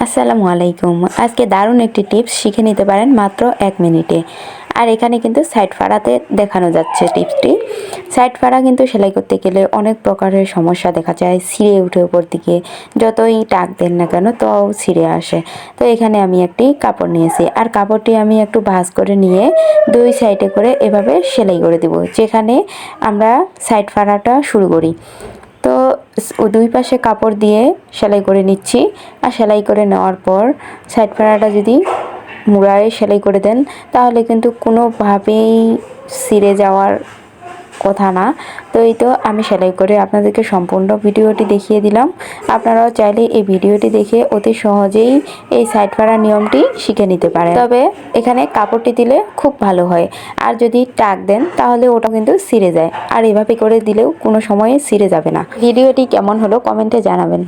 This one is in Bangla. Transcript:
আসসালামু আলাইকুম। আজকে দারুণ একটি টিপস শিখে নিতে পারেন মাত্র 1 মিনিটে। আর এখানে কিন্তু সাইড ফাড়াতে দেখানো যাচ্ছে টিপসটি। সাইড ফাড়া কিন্তু সেলাই করতে গেলে অনেক প্রকারের সমস্যা দেখা যায়, ছিঁড়ে উঠে উপর দিকে, যতই টাক দেন না কেন তাও ছিঁড়ে আসে। তো এখানে আমি একটি কাপড় নিয়েছি, আর কাপড়টি আমি একটু ভাঁজ করে নিয়ে দুই সাইডে করে এভাবে সেলাই করে দেব, যেখানে আমরা সাইড ফাড়াটা শুরু করি। তো দুই পাশে কাপড় দিয়ে সেলাই করে নিচ্ছি। আর সেলাই করে নেওয়ার পর সাইড ফাড়াটা যদি মুড়ায় সেলাই করে দেন তাহলে কিন্তু কোনোভাবেই ছিঁড়ে যাওয়ার কথা না। তো এই তো আমি সেলাই করে আপনাদেরকে সম্পূর্ণ ভিডিওটি দেখিয়ে দিলাম। আপনারাও চাইলে এই ভিডিওটি দেখে অতি সহজেই এই সাইড ফাড়ার নিয়মটি শিখে নিতে পারেন। তবে এখানে কাপড়টি দিলে খুব ভালো হয়, আর যদি টাক দেন তাহলে ওটা কিন্তু ছিঁড়ে যায়, আর এভাবে করে দিলেও কোনো সময়ে ছিঁড়ে যাবে না। ভিডিওটি কেমন হলো কমেন্টে জানাবেন।